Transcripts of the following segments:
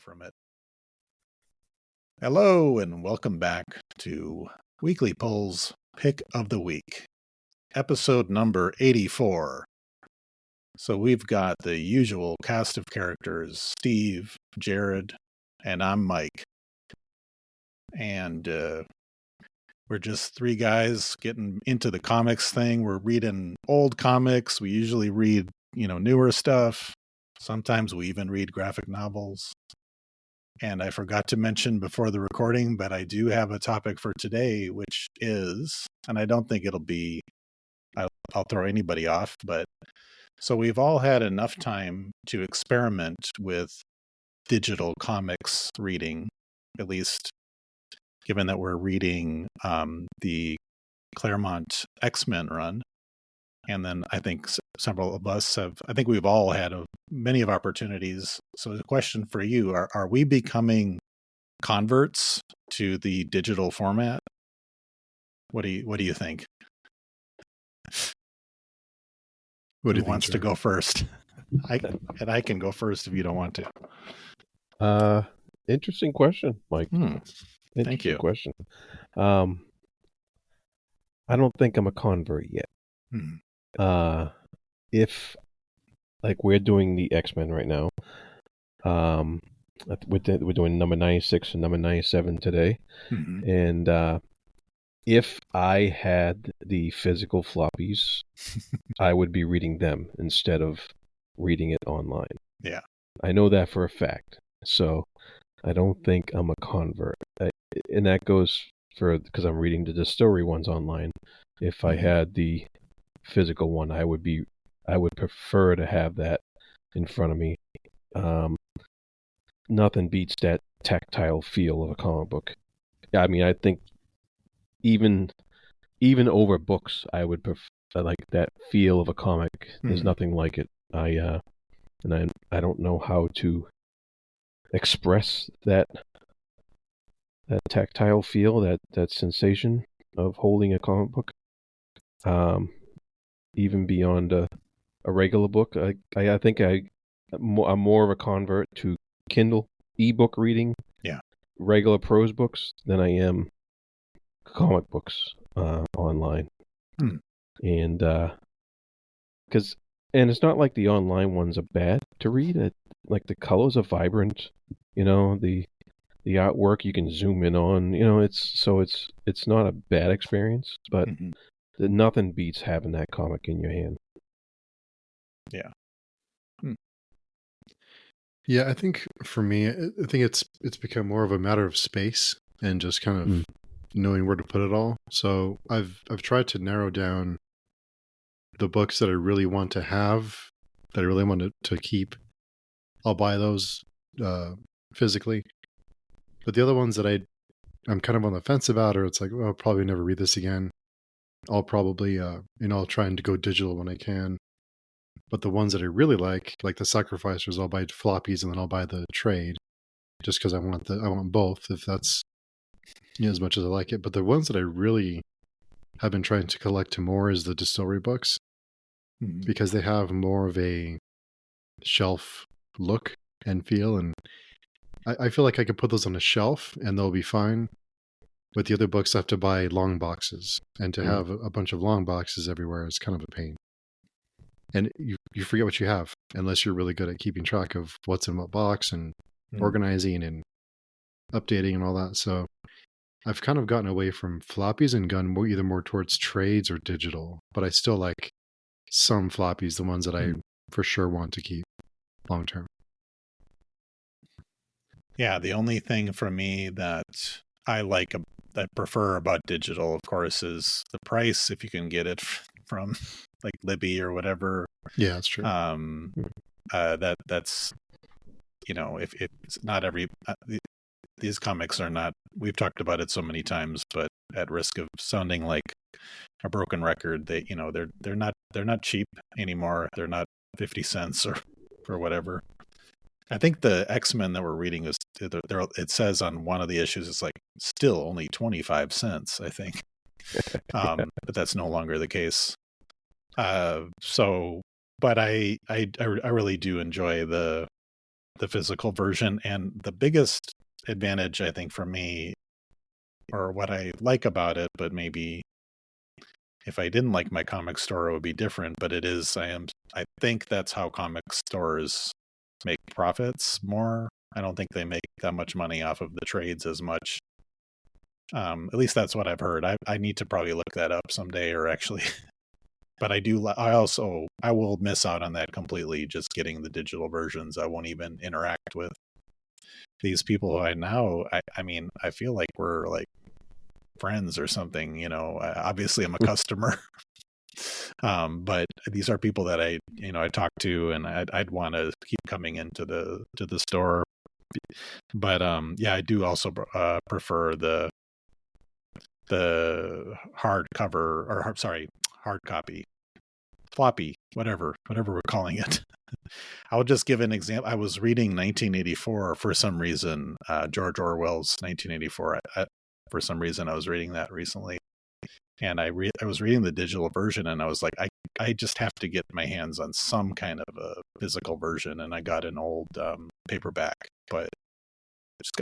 from it. Hello and welcome back to Weekly Polls Pick of the Week, episode number 84. So we've got the usual cast of characters, Steve, Jared, and I'm Mike. And we're just three guys getting into the comics thing. We're reading old comics. We usually read, newer stuff. Sometimes we even read graphic novels. And I forgot to mention before the recording, but I do have a topic for today, which is, and I don't think it'll be, I'll throw anybody off, but so we've all had enough time to experiment with digital comics reading, at least given that we're reading the Claremont X-Men run. And then I think several of us I think we've all had many of opportunities. So the question for you, are we becoming converts to the digital format? What do you think? Who wants to go first? I can go first if you don't want to. Interesting question, Mike. Thank you. Question. I don't think I'm a convert yet. If we're doing the X-Men right now, we're doing number 96 and number 97 today, and if I had the physical floppies, I would be reading them instead of reading it online. Yeah, I know that for a fact. So I don't think I'm a convert, and that goes because I'm reading the Distillery ones online. If I had the physical one, I would prefer to have that in front of me. Nothing beats that tactile feel of a comic book. I mean, I think even over books, I would prefer that feel of a comic. There's nothing like it. I don't know how to express that tactile feel, that sensation of holding a comic book. Even beyond a regular book, I think I'm more of a convert to Kindle ebook reading, regular prose books, than I am comic books online. And because it's not like the online ones are bad to read. Like the colors are vibrant, the artwork you can zoom in on, it's not a bad experience, but nothing beats having that comic in your hand. Yeah. Yeah, I think for me, I think it's become more of a matter of space and just kind of knowing where to put it all. So I've tried to narrow down the books that I really want to have, that I really want to keep. I'll buy those physically. But the other ones that I'm kind of on the fence about, or it's like, well, I'll probably never read this again. I'll probably, I'll try and go digital when I can. But the ones that I really like the Sacrificers, I'll buy floppies and then I'll buy the trade, just because I want both, if that's as much as I like it. But the ones that I really have been trying to collect more is the Distillery books, because they have more of a shelf look and feel, and I feel like I could put those on a shelf and they'll be fine. But the other books I have to buy long boxes, and to have a bunch of long boxes everywhere is kind of a pain. And you forget what you have, unless you're really good at keeping track of what's in what box and organizing and updating and all that. So I've kind of gotten away from floppies and gone either more towards trades or digital. But I still like some floppies, the ones that I for sure want to keep long term. Yeah, the only thing for me that I prefer about digital, of course, is the price. If you can get it from like Libby or whatever. Yeah, that's true. That's if it's not every these comics are not. We've talked about it so many times, but at risk of sounding like a broken record, they're not cheap anymore. They're not 50 cents or whatever. I think the X-Men that we're reading is it says on one of the issues it's like still only 25 cents, I think. But that's no longer the case. But I really do enjoy the the physical version. And the biggest advantage, I think, for me, or what I like about it, but maybe if I didn't like my comic store, it would be different. But it is, I think that's how comic stores make profits more. I don't think they make that much money off of the trades as much. At least that's what I've heard. I need to probably look that up someday, or actually, but I will miss out on that completely. Just getting the digital versions, I won't even interact with these people who I mean, I feel like we're like friends or something, you know. Obviously I'm a customer. But these are people that I talk to, and I'd want to keep coming into the store. But yeah, I do also prefer the hard copy, floppy, whatever we're calling it. I'll just give an example. I was reading 1984 for some reason, George Orwell's 1984. For some reason, I was reading that recently, and I was reading the digital version, and I was like, I just have to get my hands on some kind of a physical version, and I got an old paperback, but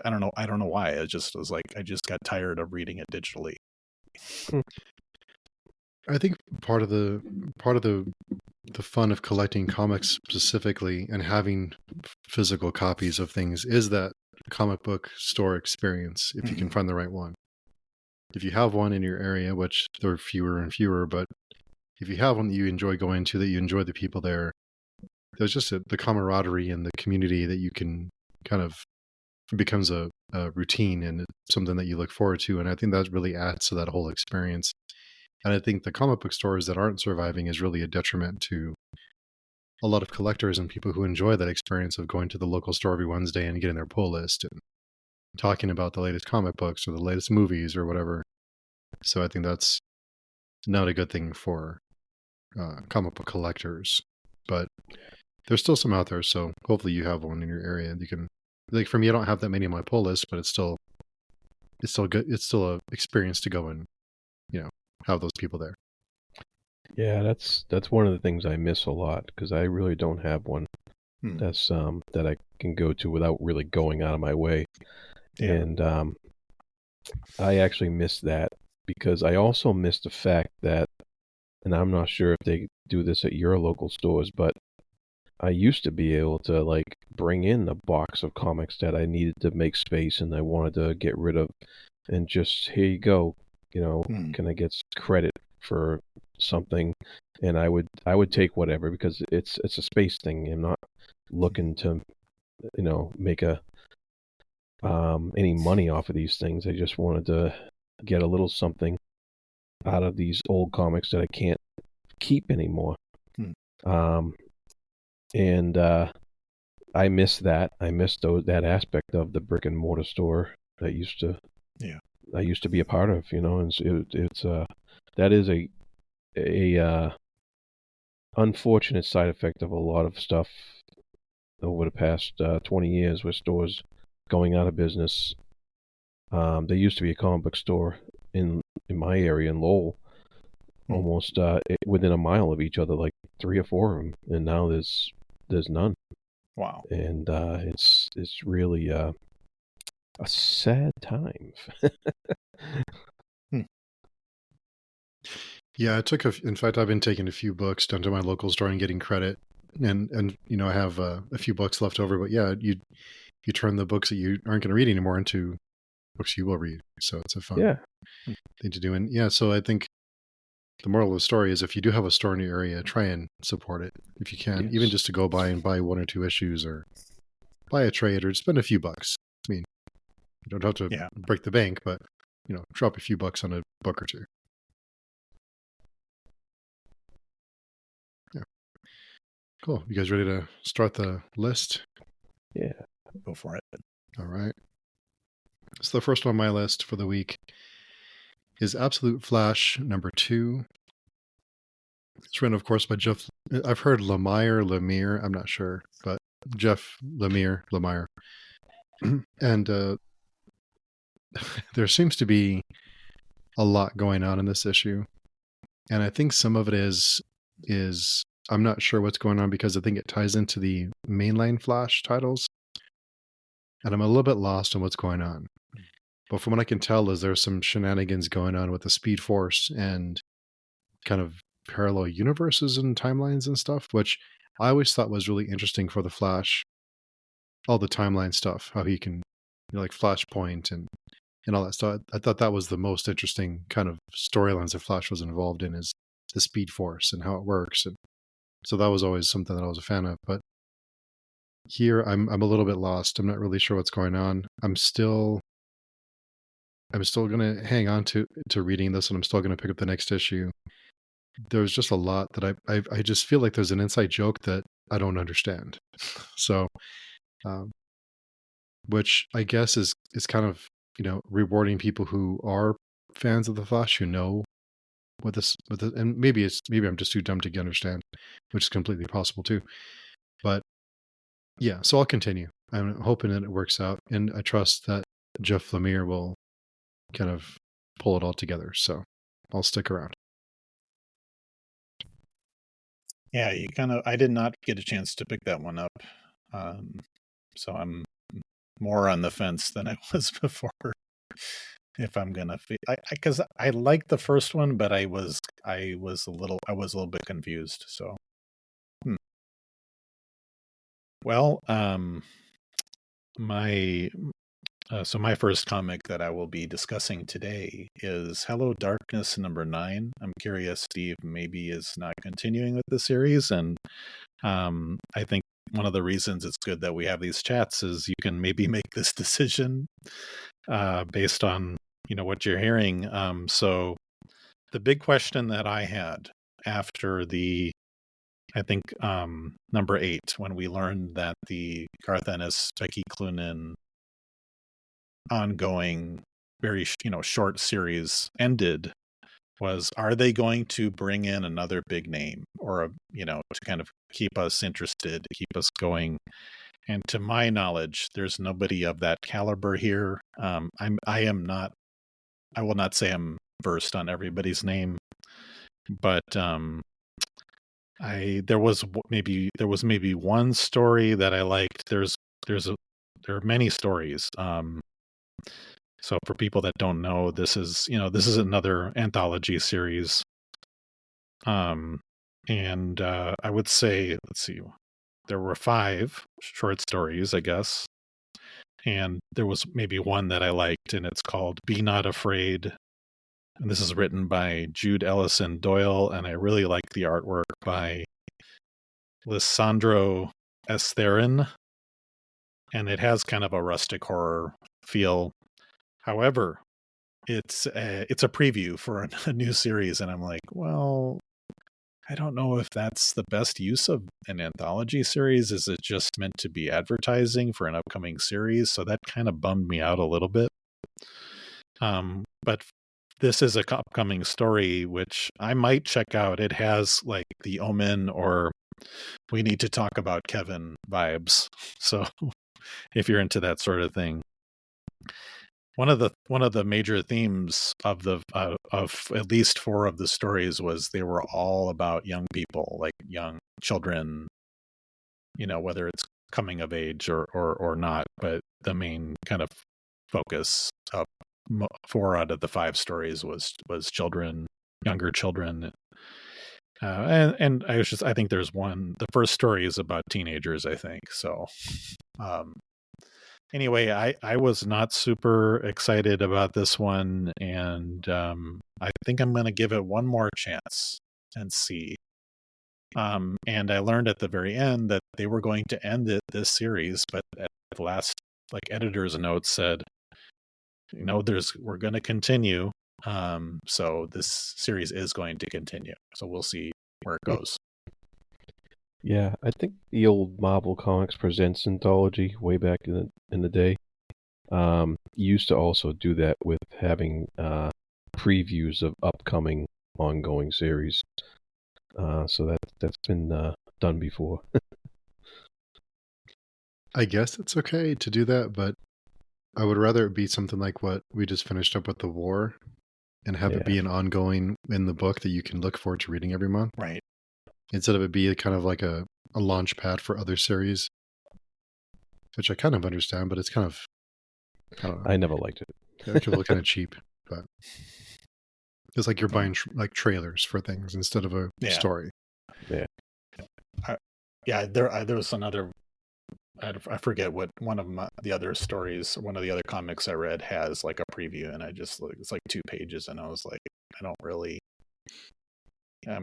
I don't know why. I was like, I just got tired of reading it digitally. I think part of the fun of collecting comics specifically and having physical copies of things is that comic book store experience, if you can find the right one. If you have one in your area, which there are fewer and fewer, but if you have one that you enjoy going to, that you enjoy the people there, there's just the camaraderie and the community that you can kind of, it becomes a routine, and it's something that you look forward to. And I think that really adds to that whole experience. And I think the comic book stores that aren't surviving is really a detriment to a lot of collectors and people who enjoy that experience of going to the local store every Wednesday and getting their pull list and talking about the latest comic books or the latest movies or whatever. So I think that's not a good thing for comic book collectors. But there's still some out there, so hopefully you have one in your area. You can, like, for me, I don't have that many on my pull list, but it's still good. It's still a experience to go and, you know, have those people there. Yeah, that's one of the things I miss a lot, because I really don't have one that's that I can go to without really going out of my way. Yeah. And I actually miss that, because I also miss the fact that, and I'm not sure if they do this at your local stores, but I used to be able to, like, bring in a box of comics that I needed to make space and I wanted to get rid of, and just, here you go, you know, can I get credit for something? And I would take whatever, because it's a space thing. I'm not looking to, you know, make any money off of these things. I just wanted to get a little something out of these old comics that I can't keep anymore. And I miss that. I miss that aspect of the brick and mortar store that I used to be a part of, you know. And it's that is a unfortunate side effect of a lot of stuff over the past 20 years with stores going out of business. There used to be a comic book store in my area in Lowell, almost within a mile of each other, like 3 or 4 of them, and now there's none. Wow. And it's really a sad time. Yeah, in fact, I've been taking a few books down to my local store and getting credit, and you know, I have a few books left over. But yeah, you turn the books that you aren't going to read anymore into books you will read. So it's a fun thing to do. And yeah, so I think the moral of the story is, if you do have a store in your area, try and support it if you can, even just to go by and buy 1 or 2 issues, or buy a trade, or spend a few bucks. I mean, you don't have to break the bank, but, you know, drop a few bucks on a book or 2. Yeah. Cool. You guys ready to start the list? Yeah. Go for it. All right. So the first on my list for the week is Absolute Flash #2. It's written, of course, by Jeff. I've heard Lemire. I'm not sure, but Jeff Lemire. And there seems to be a lot going on in this issue, and I think some of it is I'm not sure what's going on, because I think it ties into the mainline Flash titles. and I'm a little bit lost on what's going on. But from what I can tell is there's some shenanigans going on with the Speed Force and kind of parallel universes and timelines and stuff, which I always thought was really interesting for the Flash. All the timeline stuff, how he can, like Flashpoint and all that stuff. I thought that was the most interesting kind of storylines that Flash was involved in, is the Speed Force and how it works. And so that was always something that I was a fan of. But here I'm a little bit lost. I'm not really sure what's going on. I'm still going to hang on to reading this, and I'm still going to pick up the next issue. There's just a lot that I just feel like there's an inside joke that I don't understand. So, which I guess is kind of, rewarding people who are fans of the Flash, who know what this, and maybe I'm just too dumb to understand, which is completely possible too. But yeah, so I'll continue. I'm hoping that it works out, and I trust that Jeff Lemire will kind of pull it all together. So I'll stick around. Yeah, I did not get a chance to pick that one up. So I'm more on the fence than I was before. If I'm gonna, because I liked the first one, but I was a little bit confused. So, well, my first comic that I will be discussing today is Hello Darkness #9. I'm curious, Steve maybe is not continuing with the series, and I think one of the reasons it's good that we have these chats is you can maybe make this decision based on what you're hearing. So the big question that I had after I think #8, when we learned that the Garth Ennis, Becky Cloonan ongoing, very short series ended, was, are they going to bring in another big name, or to kind of keep us interested, keep us going? And to my knowledge, there's nobody of that caliber here. I will not say I'm versed on everybody's name, but there was maybe one story that I liked. There are many stories. So for people that don't know, this is another anthology series. And I would say, let's see, there were 5 short stories, I guess. And there was maybe one that I liked, and it's called Be Not Afraid. And this is written by Jude Ellison Doyle, and I really like the artwork by Lissandro Estherin. And it has kind of a rustic horror feel. However, it's a preview for a new series, and I'm like, well, I don't know if that's the best use of an anthology series. Is it just meant to be advertising for an upcoming series? So that kind of bummed me out a little bit. But this is a upcoming story, which I might check out. It has like the Omen or We Need to Talk About Kevin vibes. So if you're into that sort of thing. One of the major themes of at least 4 of the stories was they were all about young people, like young children, whether it's coming of age or not. But the main kind of focus of 4 out of the 5 stories was children, younger children. And I think there's one. The first story is about teenagers, I think. So, anyway, I was not super excited about this one, and I think I'm going to give it one more chance and see. And I learned at the very end that they were going to end this series, but at the last editor's note said, we're going to continue. So this series is going to continue. So we'll see where it goes. Yeah, I think the old Marvel Comics Presents anthology way back in the day used to also do that with having previews of upcoming ongoing series. So that's been done before. I guess it's okay to do that, but I would rather it be something like what we just finished up with The War, and have it be an ongoing in the book that you can look forward to reading every month. Right. Instead of it be kind of like a launch pad for other series. which I kind of understand, but it's kind of, I don't know. I never liked it. It can look kind of cheap, but it's like you're buying like trailers for things instead of a story. Yeah. There was another. I forget what one of the other stories, one of the other comics I read has like a preview, and it's like 2 pages, and I was like, I don't really, I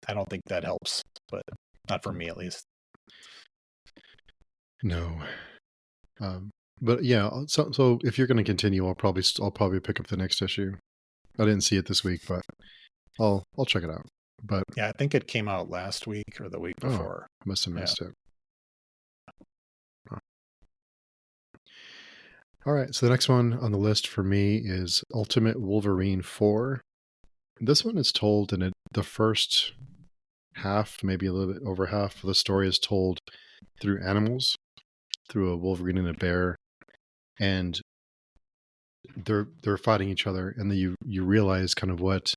don't think that helps, but not for me at least. No, but yeah. So if you're going to continue, I'll probably pick up the next issue. I didn't see it this week, but I'll check it out. But yeah, I think it came out last week or the week before. I must have missed it. All right, so the next one on the list for me is Ultimate Wolverine 4. This one is told in the first half, maybe a little bit over half of the story is told through animals, through a Wolverine and a bear, and they're fighting each other, and then you realize kind of what,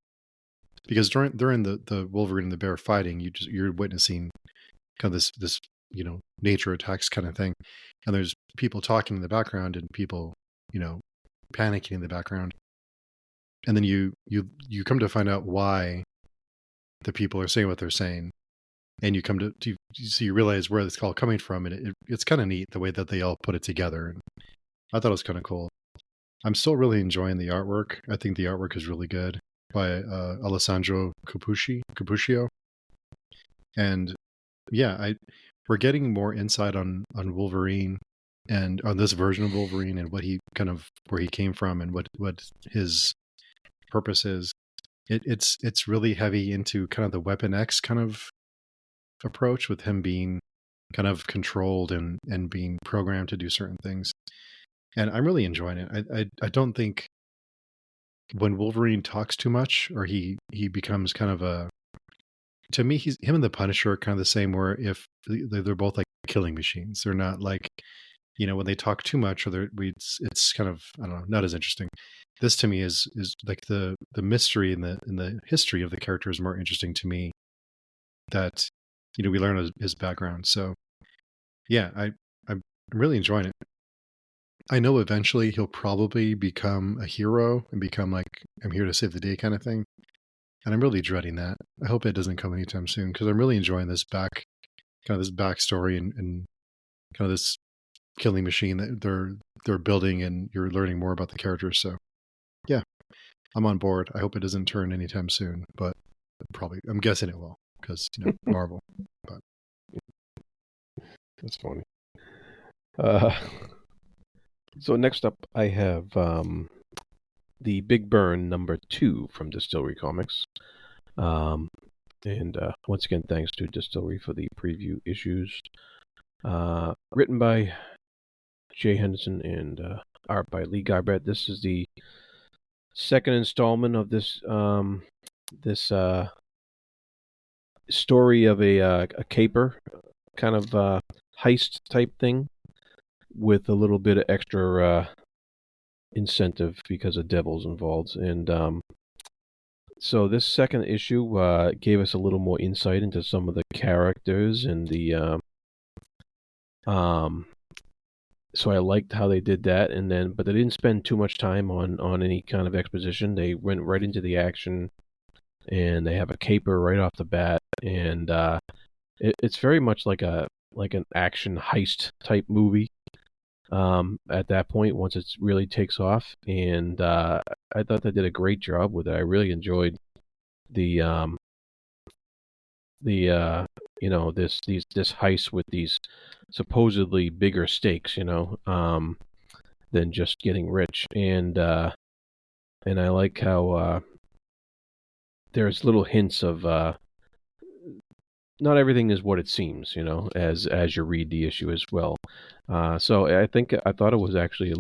because during the Wolverine and the bear fighting, you're witnessing kind of this nature attacks kind of thing, and there's people talking in the background and people panicking in the background, and then you come to find out why the people are saying what they're saying, and you come to so you realize where it's all coming from, and it's kind of neat the way that they all put it together, and I thought it was kind of cool. I'm still really enjoying the artwork. I think the artwork is really good by Alessandro Cappuccio, and yeah, we're getting more insight on Wolverine and on this version of Wolverine and what he where he came from and what his purpose is. It's really heavy into kind of the Weapon X kind of approach, with him being kind of controlled and being programmed to do certain things. And I'm really enjoying it. I don't think when Wolverine talks too much, or he becomes kind of to me, him and the Punisher are kind of the same, where if they're both like killing machines. They're not like, when they talk too much, or it's kind of, I don't know, not as interesting. This to me is like the mystery and the history of the character is more interesting to me, that we learn his background. So yeah, I'm really enjoying it. I know eventually he'll probably become a hero and become like, I'm here to save the day kind of thing. And I'm really dreading that. I hope it doesn't come anytime soon, because I'm really enjoying this backstory and kind of this killing machine that they're building, and you're learning more about the characters. So yeah, I'm on board. I hope it doesn't turn anytime soon, but probably, I'm guessing it will, because Marvel. But that's funny. So next up, I have the Big Burn #2 from Distillery Comics. And once again, thanks to Distillery for the preview issues. Written by Jay Henderson and art by Lee Garbett. This is the second installment of this story of a caper, kind of heist type thing, with a little bit of extra incentive because of devils involved. And so this second issue gave us a little more insight into some of the characters and the so I liked how they did that, but they didn't spend too much time on any kind of exposition. They went right into the action, and they have a caper right off the bat, and it's very much like an action heist type movie. At that point, once it really takes off, and I thought they did a great job with it. I really enjoyed the this heist with these supposedly bigger stakes, than just getting rich, and I like how there's little hints of not everything is what it seems, as you read the issue as well. So I thought it was actually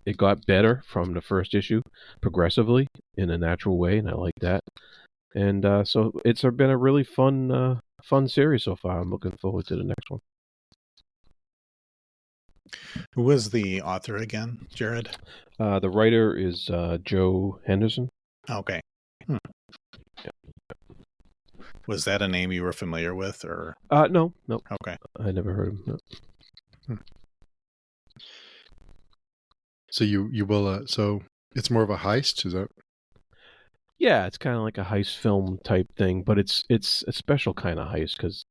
it got better from the first issue progressively in a natural way, and I like that. And so it's been a really fun series so far. I'm looking forward to the next one. Who was the author again, Jared? The writer is Joe Henderson. Okay. Was that a name you were familiar with, or? No. Okay. I never heard of him. No. So you will so it's more of a heist, is that? Yeah, it's kind of like a heist film type thing, but it's a special kind of heist because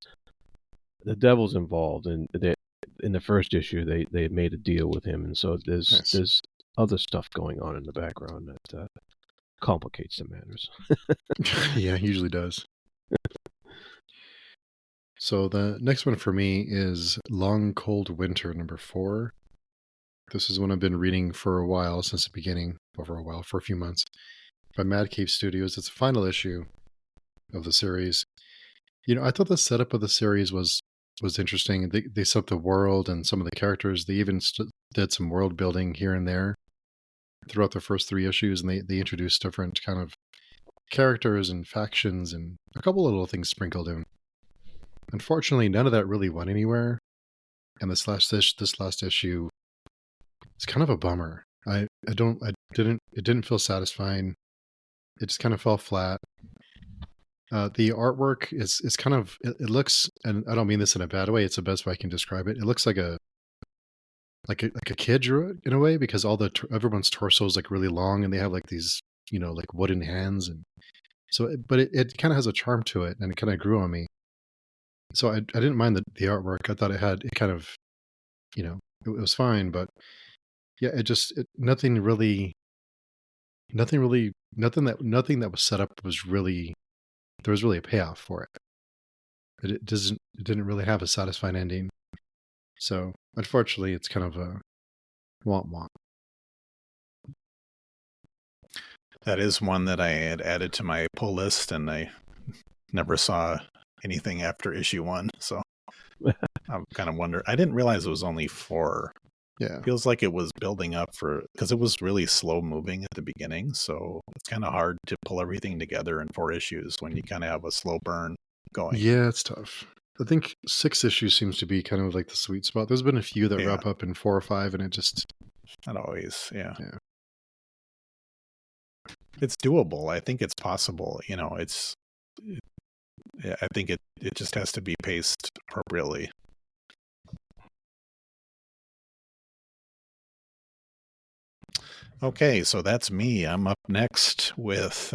the devil's involved, and in the first issue they made a deal with him, and so there's other stuff going on in the background that complicates the matters. Yeah, it usually does. So the next one for me is Long Cold Winter #4. This is one I've been reading for a while, since the beginning, for a few months, by Mad Cave Studios. It's the final issue of the series. I thought the setup of the series was interesting. They set up the world and some of the characters. They even did some world building here and there throughout the first 3 issues, and they introduced different kind of characters and factions and a couple of little things sprinkled in. Unfortunately, none of that really went anywhere, and this last issue is kind of a bummer. It didn't feel satisfying. It just kind of fell flat. The artwork is kind of, it looks, and I don't mean this in a bad way, it's the best way I can describe it. It looks like a kid drew it in a way, because everyone's torso is like really long, and they have like these, like wooden hands, and so, but it kind of has a charm to it, and it kind of grew on me. So I didn't mind the artwork. I thought it kind of, it was fine, but yeah, nothing that was set up was really, there was really a payoff for it. It didn't really have a satisfying ending. So unfortunately, it's kind of a womp. That is one that I had added to my pull list, and I never saw anything after issue 1. So I'm kind of wondering. I didn't realize it was only 4. Yeah. Feels like it was building up because it was really slow moving at the beginning. So it's kind of hard to pull everything together in 4 issues when you kind of have a slow burn going. Yeah, it's tough. I think 6 issues seems to be kind of like the sweet spot. There's been a few that wrap up in 4 or 5, and it just... Not always, yeah. It's doable. I think it's possible. I think it just has to be paced appropriately. Okay, so that's me. I'm up next with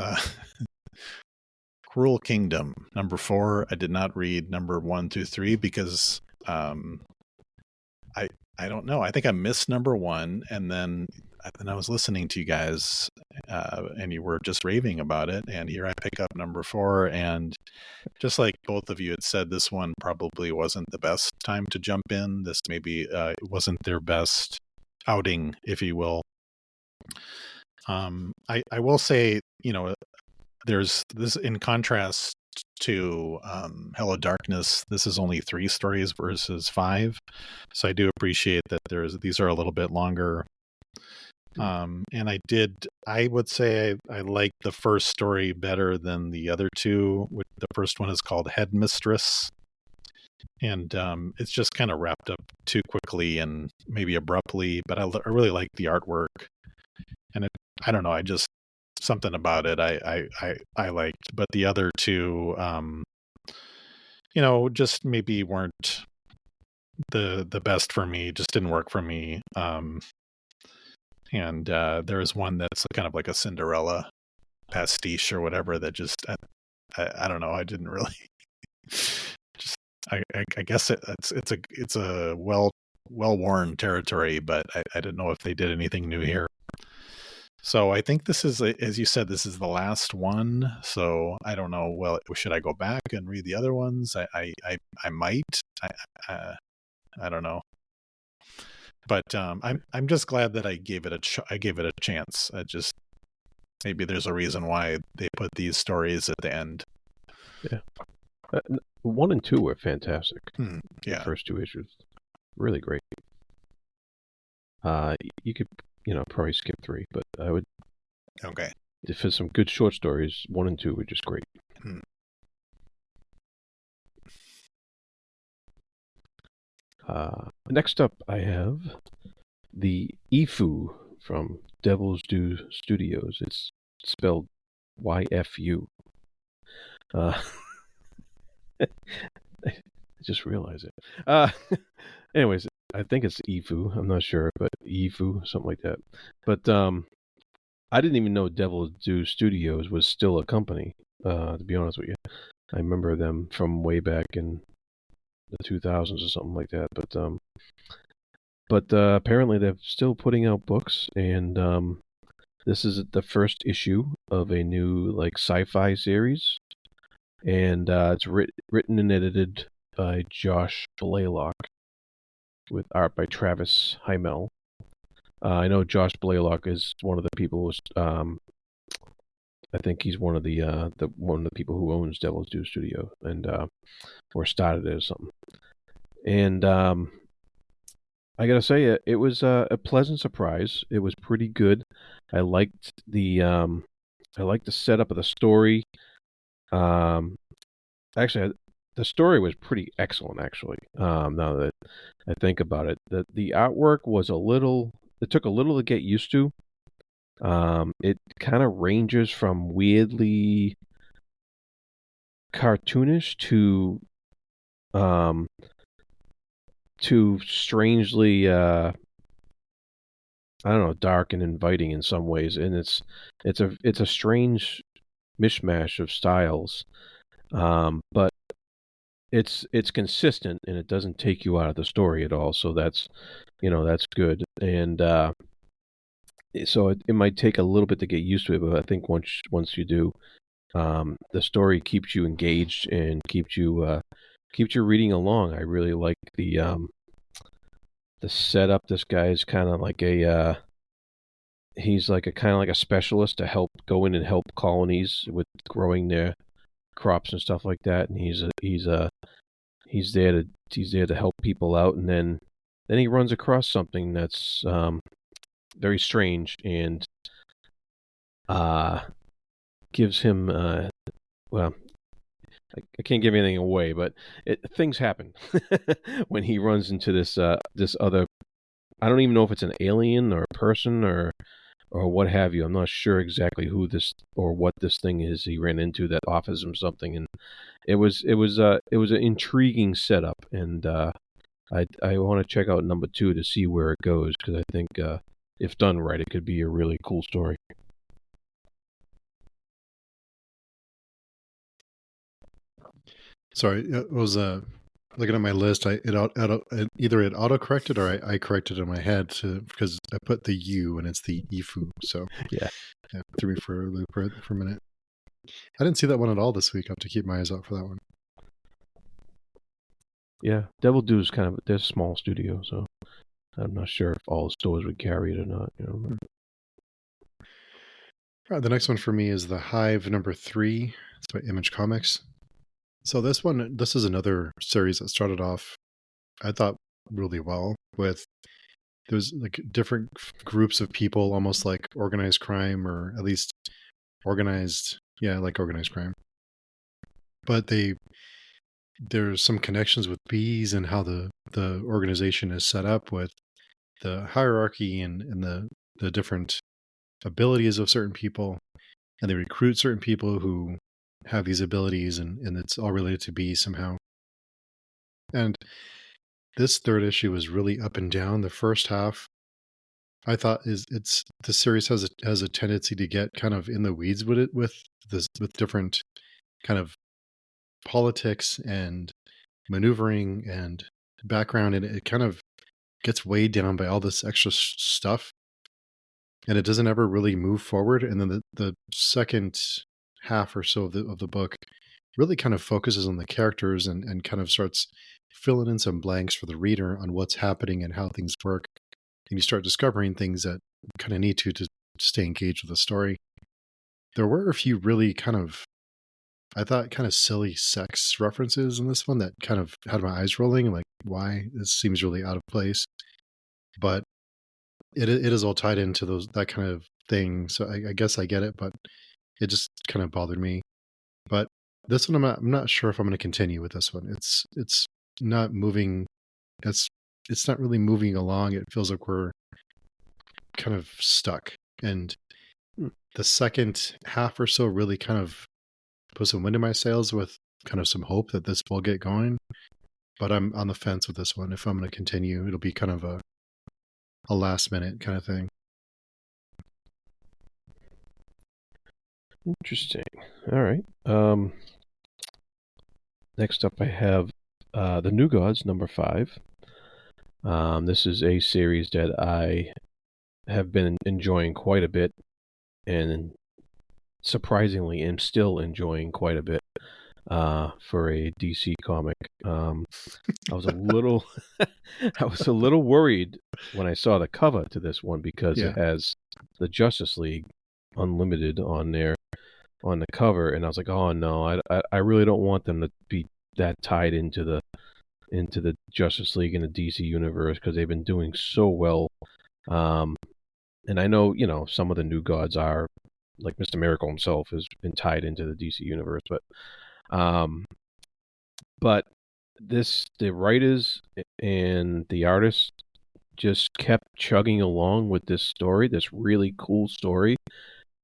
Cruel Kingdom #4. I did not read #1 through 3 because I don't know. I think I missed #1, and then I was listening to you guys, and you were just raving about it, and here I pick up #4, and just like both of you had said, this one probably wasn't the best time to jump in. This maybe it wasn't their best outing, if you will. I will say, there's this, in contrast to Hello Darkness, this is only 3 stories versus 5, so I do appreciate that these are a little bit longer. And I would say I like the first story better than the other 2. The first one is called Headmistress, and it's just kind of wrapped up too quickly and maybe abruptly, but I really like the artwork, and I don't know, I just, something about it I liked, but the other 2 just maybe weren't the best for me, just didn't work for me. And there is one that's kind of like a Cinderella pastiche or whatever that just I don't know, I didn't really just I guess it's a well-worn territory, but I didn't know if they did anything new here. So I think this is, as you said, this is the last one. So I don't know. Well, should I go back and read the other ones? I might. I don't know. But I'm just glad that I gave it a chance. Maybe there's a reason why they put these stories at the end. Yeah. 1 and 2 are fantastic. Yeah. The first 2 issues, really great. You could, probably skip 3, but I would. Okay. For some good short stories, 1 and 2 were just great. Next up, I have the Ifu from Devil's Due Studios. It's spelled YFU. I just realized it. Anyways, I think it's Ifu. I'm not sure, but Ifu, something like that. But I didn't even know Devil Do Studios was still a company. To be honest with you, I remember them from way back in the 2000s or something like that. But apparently they're still putting out books, and this is the first issue of a new like sci-fi series, and it's written and edited by Josh Blaylock with art by Travis Heimel. I know Josh Blaylock is one of the people. I think he's one of the people who owns Devil's Due Studio, and or started it or something. And I gotta say, it was a pleasant surprise. It was pretty good. I liked the setup of the story. Actually, the story was pretty excellent. Actually, now that I think about it, the artwork was it took a little to get used to. It kind of ranges from weirdly cartoonish to strangely I don't know, dark and inviting in some ways, and it's a strange mishmash of styles, but it's consistent and it doesn't take you out of the story at all. So that's good, and so it might take a little bit to get used to it, but I think once you do, the story keeps you engaged and keeps you reading along. I really like the setup. This guy is kind of like he's like a kind of like a specialist to go in and help colonies with growing their crops and stuff like that. And he's there to help people out. And then he runs across something that's very strange and gives him well, I can't give anything away, but things happen when he runs into this other. I don't even know if it's an alien or a person or what have you. I'm not sure exactly who this or what this thing is he ran into that offers him something, and it was an intriguing setup, and I want to check out number 2 to see where it goes, because I think if done right, it could be a really cool story. Sorry, it was looking at my list. Either it auto-corrected or I corrected in my head because I put the U and it's the Ifu. So yeah, threw me for a loop for a minute. I didn't see that one at all this week. I have to keep my eyes out for that one. Yeah, Devil Due is they're a small studio, so I'm not sure if all the stores would carry it or not. All right, the next one for me is The Hive number 3. It's by Image Comics. So this is another series that started off, I thought, really well with there's like different groups of people, almost like organized crime, or at least organized crime. But there's some connections with bees and how the organization is set up with the hierarchy and the different abilities of certain people, and they recruit certain people who have these abilities, and it's all related to bees somehow. And this third issue was really up and down. The first half, I thought, the series has a tendency to get kind of in the weeds with it, with different kind of politics and maneuvering and background, and it kind of gets weighed down by all this extra stuff, and it doesn't ever really move forward. And then the second half or so of the book really kind of focuses on the characters and kind of starts filling in some blanks for the reader on what's happening and how things work. And you start discovering things that kind of need to stay engaged with the story. There were a few really I thought kind of silly sex references in this one that kind of had my eyes rolling, like, why? This seems really out of place. But it is all tied into that kind of thing. So I guess I get it, but it just kind of bothered me. But this one, I'm not sure if I'm going to continue with this one. It's not moving. It's not really moving along. It feels like we're kind of stuck. And the second half or so really kind of put some wind in my sails with kind of some hope that this will get going. but I'm on the fence with this one. If I'm going to continue, it'll be kind of a last minute kind of thing. Interesting. All right. Next up, I have The New Gods, number 5. This is a series that I have been enjoying quite a bit, and surprisingly am still enjoying quite a bit for a DC comic. I was a little worried when I saw the cover to this one, because it has the Justice League Unlimited on there on the cover, and I was like, oh no, I really don't want them to be that tied into the Justice League and the DC universe, because they've been doing so well. And I know, some of the New Gods are, like Mr. Miracle himself has been tied into the DC universe, but the writers and the artists just kept chugging along with this story, this really cool story,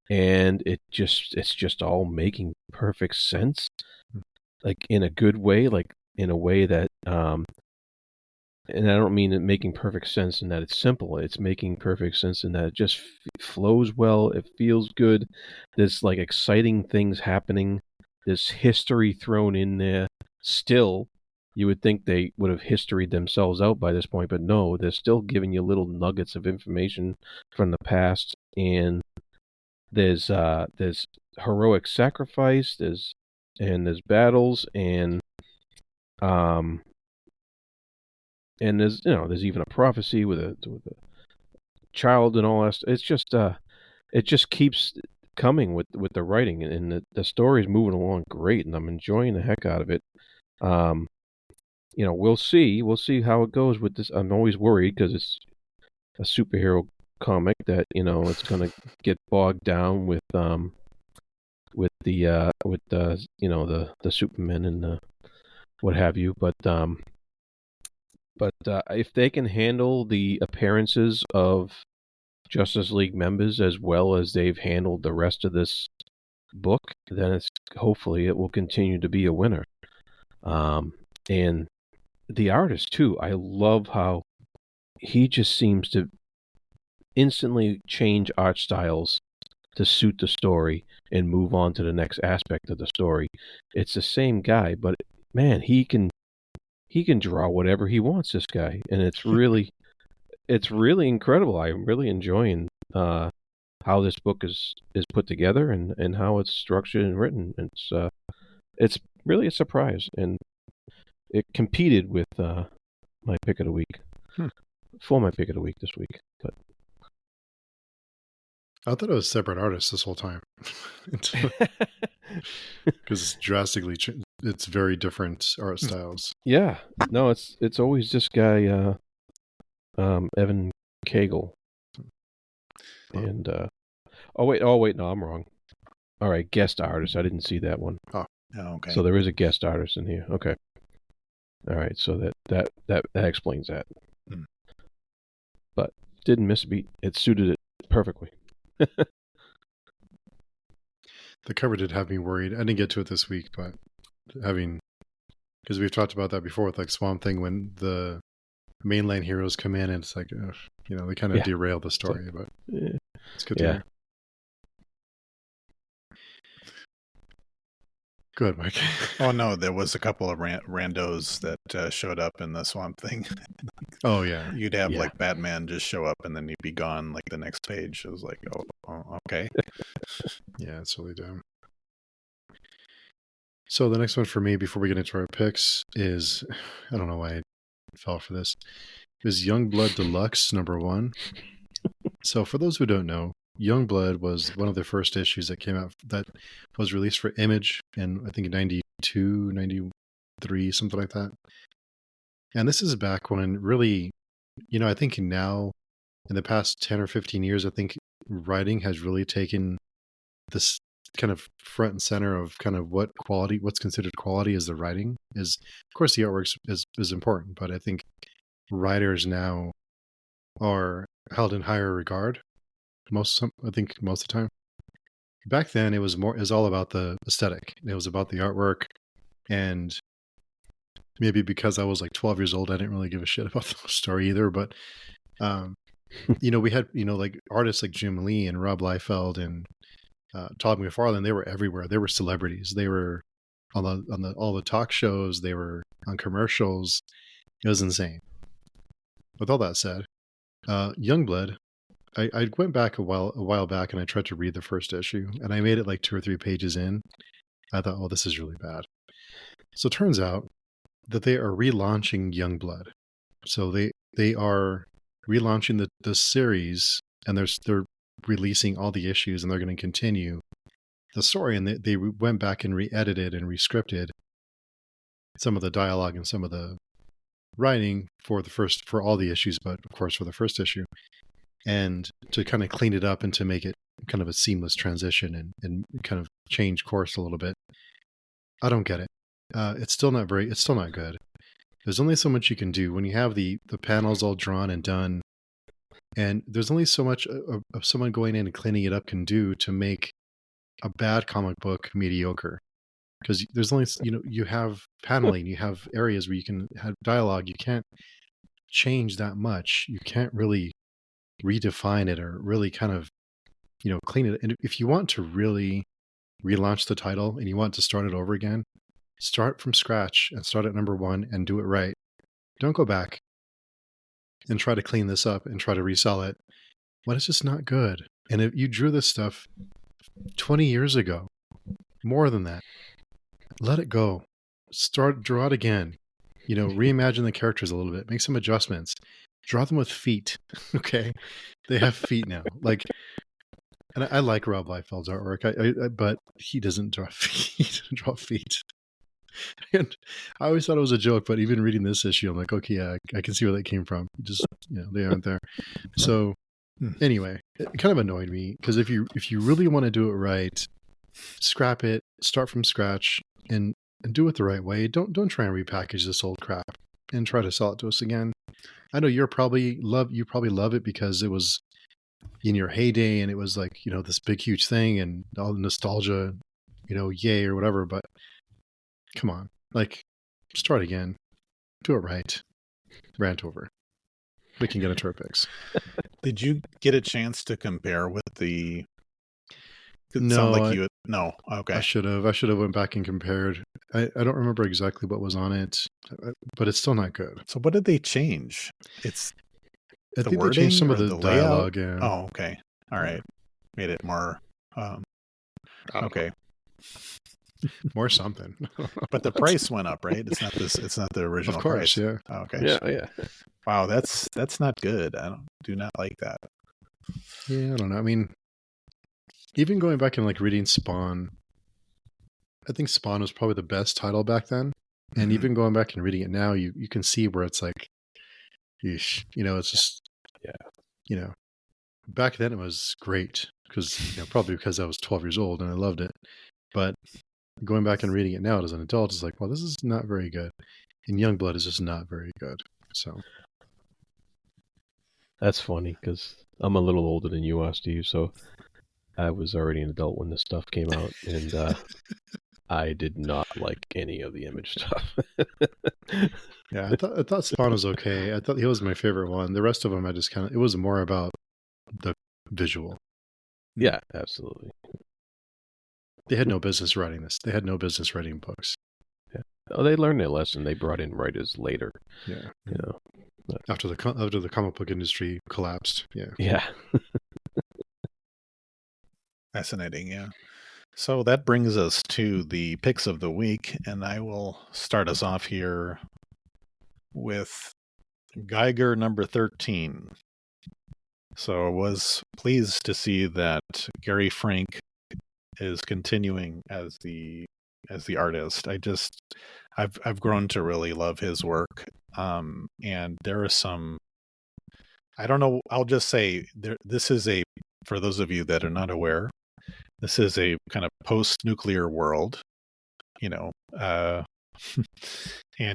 and it's just all making perfect sense, like in a good way, like in a way that and I don't mean it making perfect sense in that it's simple. It's making perfect sense in that it just flows well. It feels good. There's like exciting things happening. There's history thrown in there. Still, you would think they would have historied themselves out by this point, but no, they're still giving you little nuggets of information from the past. And there's heroic sacrifice. There's battles, and there's even a prophecy with a child and all that. It's just it just keeps coming with the writing, and the story's moving along great, and I'm enjoying the heck out of it. We'll see how it goes with this. I'm always worried because it's a superhero comic that it's gonna get bogged down with the Superman and the what have you, but if they can handle the appearances of Justice League members as well as they've handled the rest of this book, then hopefully it will continue to be a winner. And the artist too, I love how he just seems to instantly change art styles to suit the story and move on to the next aspect of the story. It's the same guy, but man, he can draw whatever he wants, this guy, and it's really incredible. I'm really enjoying how this book is put together and how it's structured and written. It's really a surprise, and it competed with my pick of the week for my pick of the week this week. But I thought it was separate artists this whole time, because it's drastically it's very different art styles. Yeah, no, it's always this guy, Evan Cagle, and oh wait, no, I'm wrong. All right, guest artist. I didn't see that one. Oh, okay. So there is a guest artist in here. Okay. All right, so that explains that. But didn't miss a beat. It suited it perfectly. The cover did have me worried. I didn't get to it this week, but because we've talked about that before with like Swamp Thing, when the mainline heroes come in and it's like, they kind of derail the story, but it's good to hear. Go ahead, Mike. Oh no, there was a couple of randos that showed up in the Swamp Thing. Oh yeah, you'd have like Batman just show up and then he'd be gone like the next page. It was like, oh okay. Yeah, it's really dumb. So the next one for me, before we get into our picks, is, I don't know why I fell for this, is Youngblood Deluxe #1. So for those who don't know, Youngblood was one of the first issues that came out that was released for Image in, I think, 92, 93, something like that. And this is back when really, I think now in the past 10 or 15 years, I think writing has really taken this kind of front and center of kind of what's considered quality as the writing is. Of course, the artwork is important, but I think writers now are held in higher regard. I think most of the time. Back then, it was all about the aesthetic. It was about the artwork, and maybe because I was like 12 years old, I didn't really give a shit about the story either. But, we had, like artists like Jim Lee and Rob Liefeld and Todd McFarlane. They were everywhere. They were celebrities. They were on all the talk shows. They were on commercials. It was insane. With all that said, Youngblood, I went back a while back and I tried to read the first issue and I made it like 2 or 3 pages in. I thought, oh, this is really bad. So it turns out that they are relaunching Youngblood. So they are relaunching the series and they're releasing all the issues and they're going to continue the story. And they went back and re-edited and re-scripted some of the dialogue and some of the writing for all the issues, but of course for the first issue, and to kind of clean it up and to make it kind of a seamless transition and kind of change course a little bit. I don't get it. It's still not good. There's only so much you can do when you have the panels all drawn and done, and there's only so much of someone going in and cleaning it up can do to make a bad comic book mediocre. Because there's only, you have paneling, you have areas where you can have dialogue. You can't change that much. You can't really redefine it or really kind of, clean it. And if you want to really relaunch the title and you want to start it over again, start from scratch and start at number 1 and do it right. Don't go back and try to clean this up and try to resell it when it's just not good. And if you drew this stuff 20 years ago, more than that, let it go. Draw it again. Reimagine the characters a little bit. Make some adjustments. Draw them with feet. Okay, they have feet now. And I like Rob Liefeld's artwork. But he doesn't draw feet. He doesn't draw feet. And I always thought it was a joke. But even reading this issue, I'm like, okay, yeah, I can see where that came from. Just they aren't there. So anyway, it kind of annoyed me because if you really want to do it right, scrap it. Start from scratch. And do it the right way. Don't try and repackage this old crap and try to sell it to us again. I know you probably love it because it was in your heyday and it was like, this big huge thing and all the nostalgia, yay or whatever, but come on. Start again. Do it right. Rant over. We can get into our picks. Did you get a chance to compare with the No, no. Okay. I should have went back and compared. I don't remember exactly what was on it, but it's still not good. So what did they change? I think they changed some of the dialogue. Yeah. Oh, okay. All right. Made it more. Okay. More something. But the price went up, right? It's not the original of course, price. Yeah. Oh, okay. Yeah. Wow, that's not good. Do not like that. Yeah, I don't know. I mean, even going back and reading Spawn, I think Spawn was probably the best title back then. And even going back and reading it now, you can see where it's like, yeesh, it's just, back then it was great because, probably because I was 12 years old and I loved it. But going back and reading it now as an adult is like, well, this is not very good. And Youngblood is just not very good. So. That's funny because I'm a little older than you are, Steve. So I was already an adult when this stuff came out, and I did not like any of the Image stuff. Yeah, I thought Spawn was okay. I thought he was my favorite one. The rest of them, it was more about the visual. Yeah, absolutely. They had no business writing this. They had no business writing books. Yeah. Oh, they learned their lesson. They brought in writers later. Yeah. After the comic book industry collapsed. Yeah. Yeah. Fascinating, yeah. So that brings us to the picks of the week, and I will start us off here with Geiger number 13. So I was pleased to see that Gary Frank is continuing as the artist. I've grown to really love his work. And there are some, I don't know, I'll just say this is for those of you that are not aware, this is a kind of post-nuclear world, and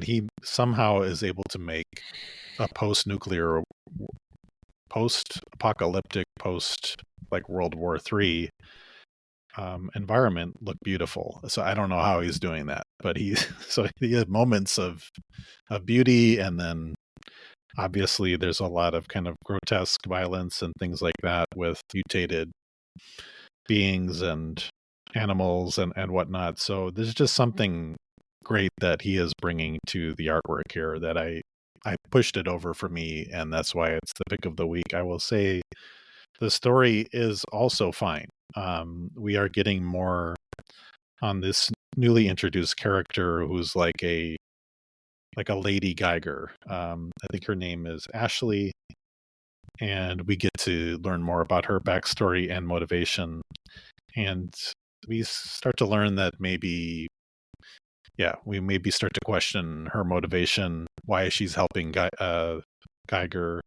he somehow is able to make a post-nuclear, post-apocalyptic, World War III environment look beautiful. So I don't know how he's doing that, but he had moments of beauty, and then obviously there's a lot of kind of grotesque violence and things like that with mutated beings and animals and whatnot. So there's just something great that he is bringing to the artwork here that I pushed it over for me, and that's why it's the pick of the week. I will say the story is also fine. We are getting more on this newly introduced character who's like a Lady Geiger. I think her name is Ashley, and we get to learn more about her backstory and motivation. And we start to learn that we maybe start to question her motivation, why she's helping Geiger.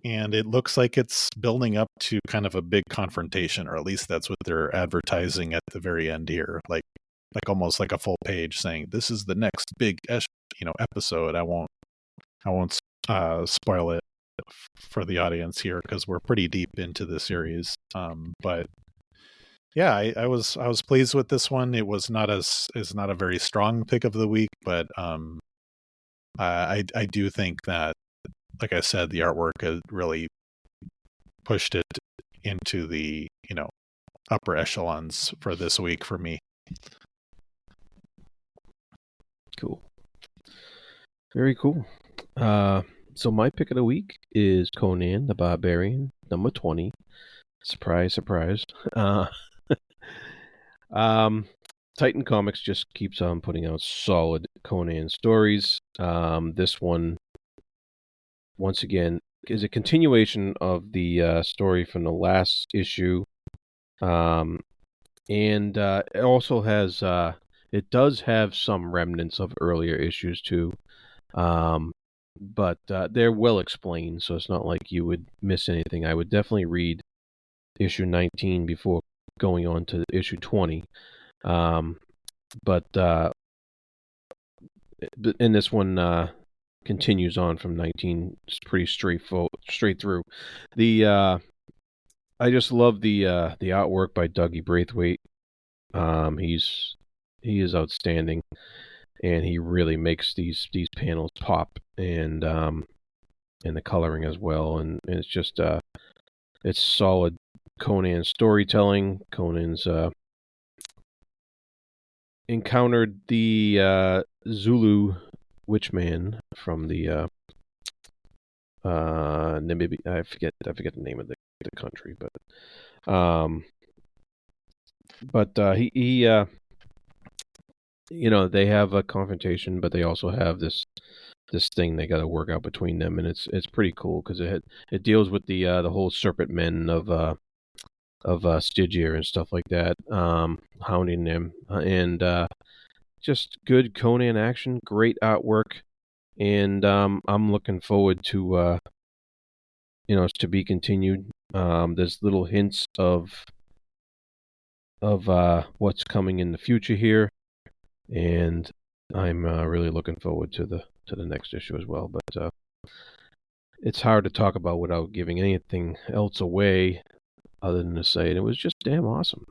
And it looks like it's building up to kind of a big confrontation, or at least that's what they're advertising at the very end here, like almost like a full page saying this is the next big episode. I won't spoil it for the audience here because we're pretty deep into the series. But yeah, I was pleased with this one. It was not a very strong pick of the week, but I do think that, like I said, the artwork has really pushed it into the upper echelons for this week for me. Cool. Very cool. So my pick of the week is Conan the Barbarian, number 20. Surprise, surprise. Titan Comics just keeps on putting out solid Conan stories. This one, once again, is a continuation of the story from the last issue. And it also has, it does have some remnants of earlier issues too. But they're well explained, so it's not like you would miss anything. I would definitely read issue 19 before going on to issue 20. But in this one, continues on from 19. It's pretty straight through. I just love the artwork by Dougie Braithwaite. He is outstanding, and he really makes these panels pop, and the coloring as well, and it's just it's solid Conan storytelling. Conan's encountered the Zulu witchman from the maybe I forget the name of the country, but he they have a confrontation, but they also have this thing they got to work out between them, and it's pretty cool because it deals with the whole serpent men of Stygia and stuff like that, hounding them, and just good Conan action, great artwork, and I'm looking forward to to be continued. There's little hints of what's coming in the future here, and I'm really looking forward to the next issue as well. But it's hard to talk about without giving anything else away, other than to say it was just damn awesome.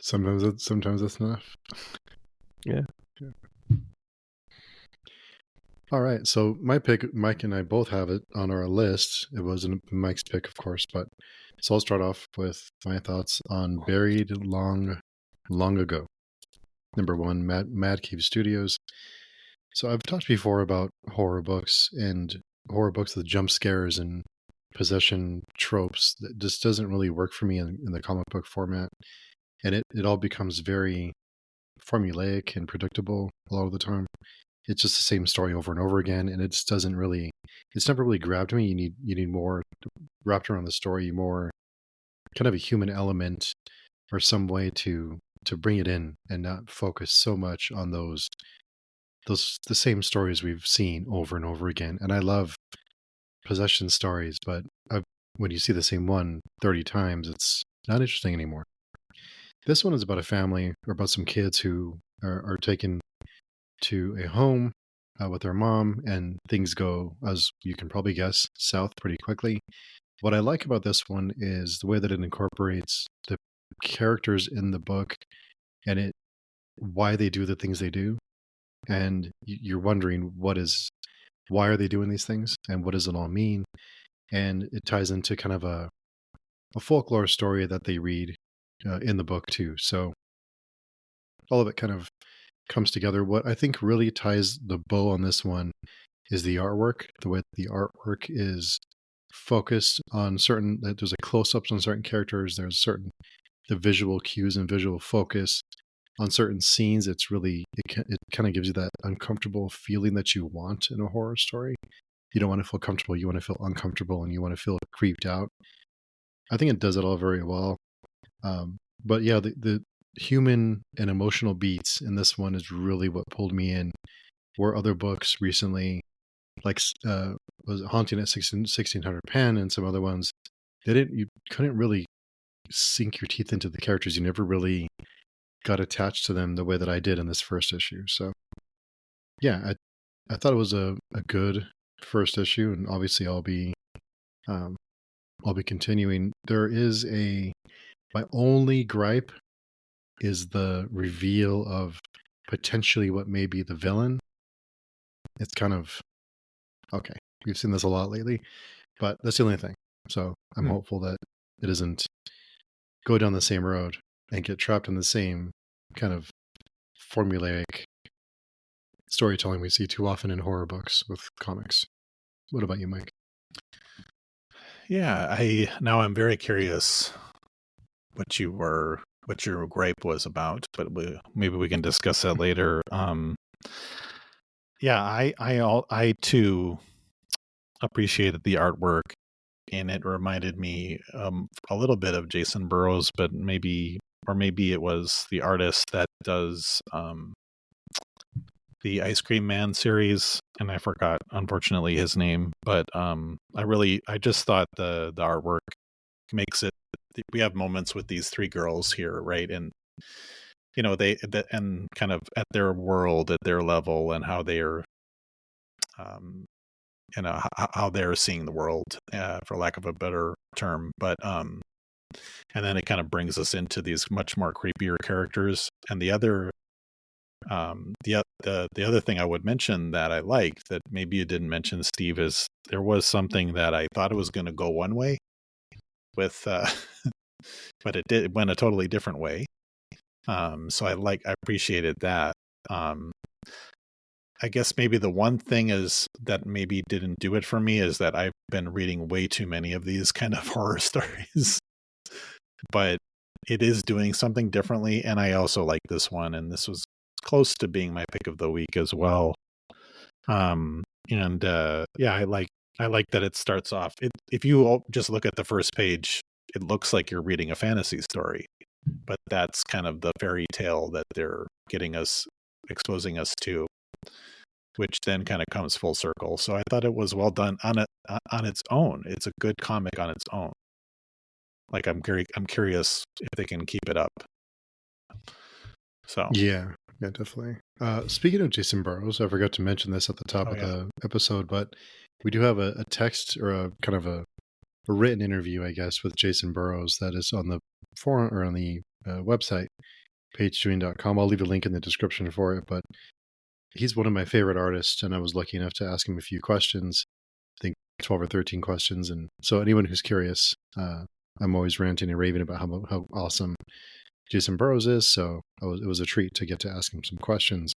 Sometimes it's enough. Yeah. All right, so my pick, Mike and I both have it on our list. It wasn't Mike's pick, of course, but so I'll start off with my thoughts on Buried Long Ago. Number 1, Mad Cave Studios. So I've talked before about horror books with jump scares and possession tropes that just doesn't really work for me in the comic book format. And it all becomes very formulaic and predictable a lot of the time. It's just the same story over and over again, and it just it's never really grabbed me. You need more wrapped around the story, more kind of a human element or some way to bring it in and not focus so much on the same stories we've seen over and over again. And I love possession stories, but when you see the same one 30 times, it's not interesting anymore. This one is about a family, or about some kids who are taken to a home with their mom, and things go, as you can probably guess, south pretty quickly. What I like about this one is the way that it incorporates the characters in the book and why they do the things they do. And you're wondering why are they doing these things and what does it all mean? And it ties into kind of a folklore story that they read in the book too. So all of it kind of comes together. What I think really ties the bow on this one is the artwork. The way the artwork is focused on there's a close-ups on certain characters. There's the visual cues and visual focus on certain scenes. It kind of gives you that uncomfortable feeling that you want in a horror story. You don't want to feel comfortable. You want to feel uncomfortable and you want to feel creeped out. I think it does it all very well. But yeah, the human and emotional beats in this one is really what pulled me in. Where other books recently, like was Haunting at 1600 Penn and some other ones, you couldn't really sink your teeth into the characters. You never really got attached to them the way that I did in this first issue. So yeah, I thought it was a good first issue, and obviously I'll be continuing. My only gripe is the reveal of potentially what may be the villain. It's kind of okay. We've seen this a lot lately, but that's the only thing. So I'm hopeful that it doesn't go down the same road and get trapped in the same kind of formulaic storytelling we see too often in horror books with comics. What about you, Mike? Yeah, I'm very curious what your gripe was about, but maybe we can discuss that later. Yeah, I too appreciated the artwork, and it reminded me a little bit of Jason Burrows, but maybe it was the artist that does the Ice Cream Man series, and I forgot, unfortunately, his name. But I just thought the artwork makes it. We have moments with these three girls here, right? And and kind of at their world, at their level, and how they're, how they're seeing the world, for lack of a better term. But and then it kind of brings us into these much more creepier characters. And the other thing I would mention that I liked that maybe you didn't mention, Steve, is there was something that I thought it was going to go one way with, but it went a totally different way. So I appreciated that. I guess maybe the one thing is that maybe didn't do it for me is that I've been reading way too many of these kind of horror stories, but it is doing something differently. And I also like this one, and this was close to being my pick of the week as well. Yeah, I like that it starts off. If you just look at the first page, it looks like you're reading a fantasy story, but that's kind of the fairy tale that they're exposing us to, which then kind of comes full circle. So I thought it was well done on its own. It's a good comic on its own. Like I'm curious if they can keep it up. So yeah, definitely. Speaking of Jason Burrows, I forgot to mention this at the top of the episode, but we do have a text or a kind of a written interview, I guess, with Jason Burrows that is on the forum or on the website, pagechewing.com. I'll leave a link in the description for it, but he's one of my favorite artists, and I was lucky enough to ask him a few questions, I think 12 or 13 questions. And so anyone who's curious, I'm always ranting and raving about how awesome Jason Burrows is. So it was a treat to get to ask him some questions.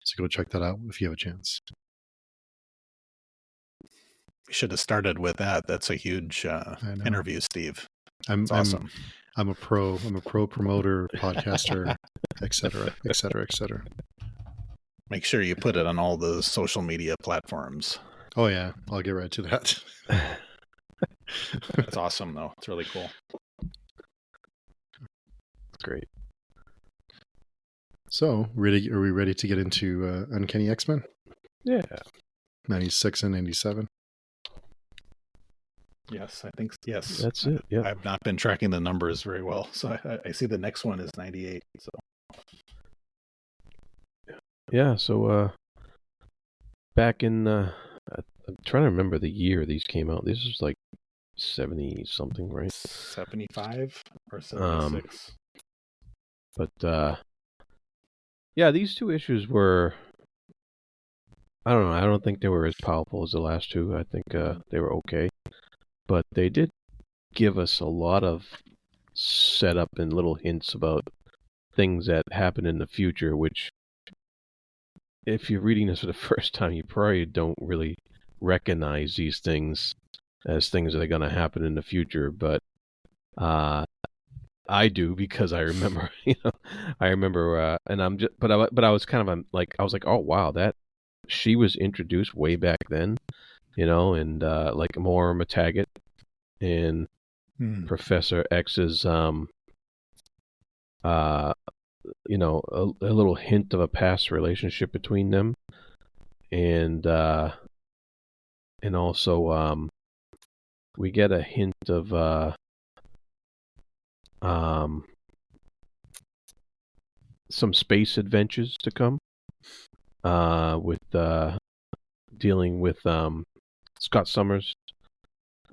So go check that out if you have a chance. We should have started with that. That's a huge interview, Steve. Awesome. I'm a pro promoter, podcaster, etc., etc., etc. Make sure you put it on all the social media platforms. Oh yeah, I'll get right to that. That's awesome, though. It's really cool. Great. So, are we ready to get into Uncanny X-Men? Yeah. 96 and 97. Yes, I think yes. That's it. Yeah. I've not been tracking the numbers very well, so I see the next one is 98. So. Yeah. So back in I'm trying to remember the year these came out. This was like 70 something, right? 75 or 76. But yeah, these two issues were, I don't know, I don't think they were as powerful as the last two. I think they were okay. But they did give us a lot of setup and little hints about things that happen in the future, which, if you're reading this for the first time, you probably don't really recognize these things as things that are going to happen in the future. But I do, because I remember, and I'm just, but I was kind of I was like, oh wow, that she was introduced way back then, and like Moira McTaggart and Professor X's, a little hint of a past relationship between them, and also we get a hint of some space adventures to come, with dealing with Scott Summers.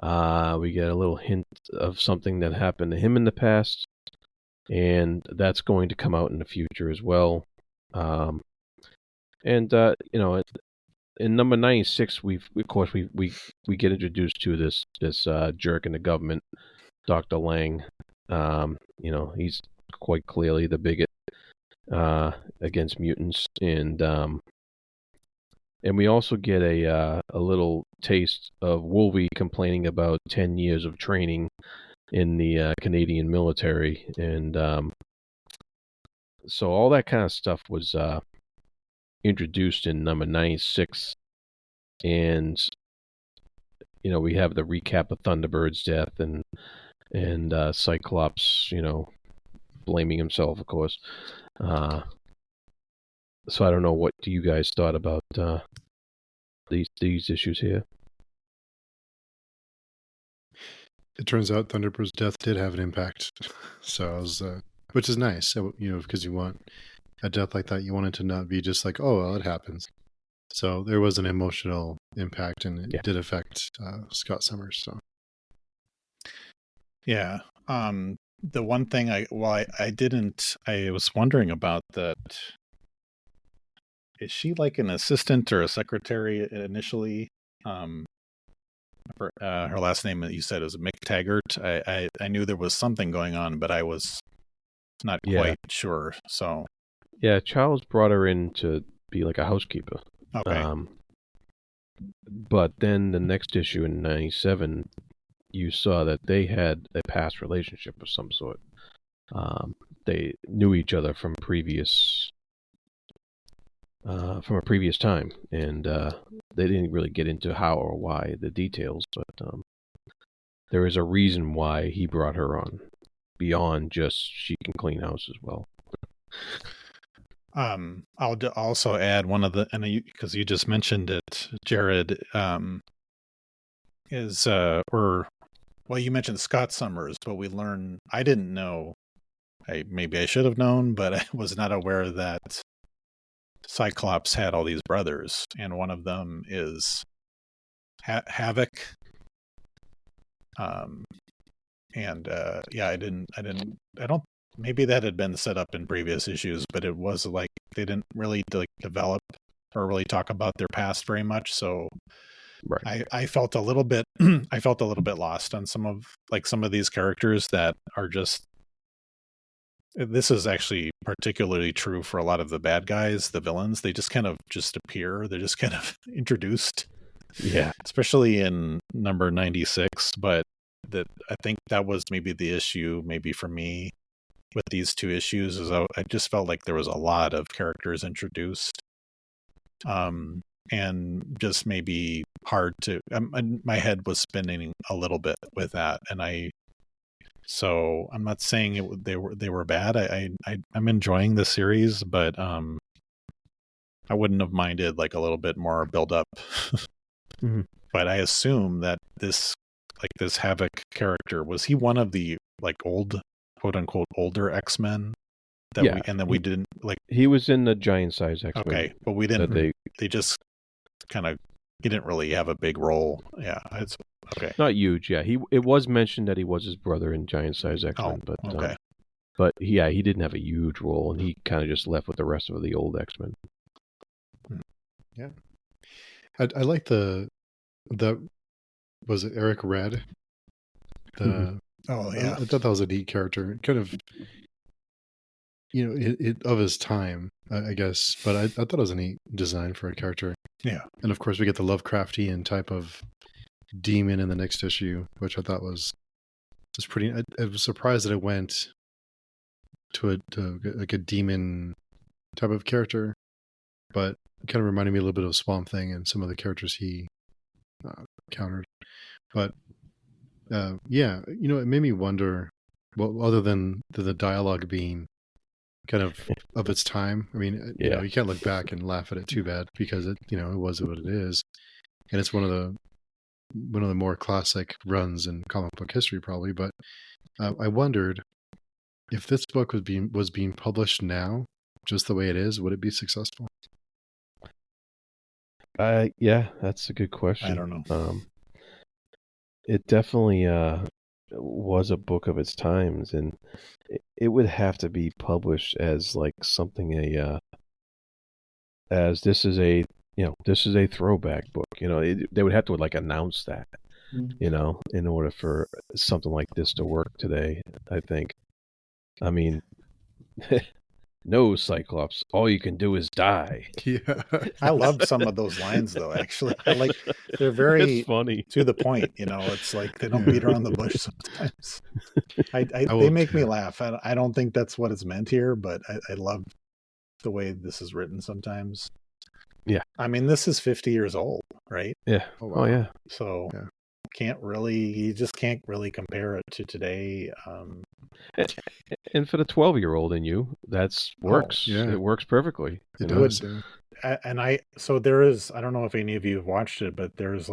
We get a little hint of something that happened to him in the past, and that's going to come out in the future as well. In number 96, we get introduced to this jerk in the government, Dr. Lang. He's quite clearly the bigot against mutants, and we also get a little taste of Wolvie complaining about 10 years of training in the Canadian military, and so all that kind of stuff was introduced in number 96, and we have the recap of Thunderbird's death, and Cyclops, blaming himself, of course. So I don't know, what do you guys thought about these issues here? It turns out Thunderbird's death did have an impact, so I was, which is nice, because you want a death like that, you want it to not be just like, oh, well, it happens. So there was an emotional impact, and it did affect Scott Summers. So yeah, the one thing I was wondering about that. Is she like an assistant or a secretary initially? Her last name that you said was McTaggart. I knew there was something going on, but I was not quite sure. So yeah, Charles brought her in to be like a housekeeper. Okay. But then the next issue in 97, you saw that they had a past relationship of some sort. They knew each other from a previous time, and they didn't really get into how or why, the details, but there is a reason why he brought her on, beyond just she can clean house as well. I'll also add one of the, and because you just mentioned it, Jared, you mentioned Scott Summers, but we learn, I didn't know, maybe I should have known, but I was not aware that Cyclops had all these brothers, and one of them is Havoc. Maybe that had been set up in previous issues, but it was like they didn't really develop or really talk about their past very much. So right. I felt a little bit lost on some of these characters that are just. This is actually particularly true for a lot of the bad guys, the villains. They just kind of just appear. They're just kind of introduced. Yeah. Especially in number 96. But I think that was maybe the issue, maybe for me, with these two issues, is I just felt like there was a lot of characters introduced. And just maybe hard to... my head was spinning a little bit with that. And so I'm not saying they were bad. I'm enjoying the series, but I wouldn't have minded like a little bit more build up. Mm-hmm. But I assume that this Havoc character, was he one of the old, quote unquote, older X-Men? We didn't like. He was in the giant size X-Men. Okay, but we didn't. They just kind of. He didn't really have a big role. Yeah, Okay. Not huge, yeah. It was mentioned that he was his brother in Giant Size X-Men, Oh, okay. But yeah, he didn't have a huge role, and he kind of just left with the rest of the old X-Men. Yeah, I like the was it Eric Red? Oh yeah, I thought that was a neat character, kind of, it of his time, I guess. But I thought it was a neat design for a character. Yeah, and of course we get the Lovecraftian type of demon in the next issue, which I thought was pretty. I was surprised that it went to like a demon type of character, but it kind of reminded me a little bit of Swamp Thing and some of the characters he countered. But yeah, it made me wonder. Well, other than the dialogue being kind of its time, I mean, you can't look back and laugh at it too bad, because it was what it is, and it's one of the more classic runs in comic book history, probably. But I wondered if this book was being published now, just the way it is, would it be successful? Yeah, that's a good question. I don't know. It definitely was a book of its times, and it would have to be published as like something as this is a throwback book. They would have to like announce that, in order for something like this to work today. I think. I mean, no, Cyclops. All you can do is die. Yeah, I loved some of those lines though. Actually, they're very funny, to the point. It's like they don't beat around the bush sometimes. They make me laugh. I don't think that's what it's meant here, but I love the way this is written sometimes. Yeah, I mean, this is 50 years old, right? Yeah. Oh, wow. Oh yeah. So you just can't really compare it to today. And for the 12-year-old in you, that works. yeah. It works perfectly. It does. And so there is, I don't know if any of you have watched it, but there's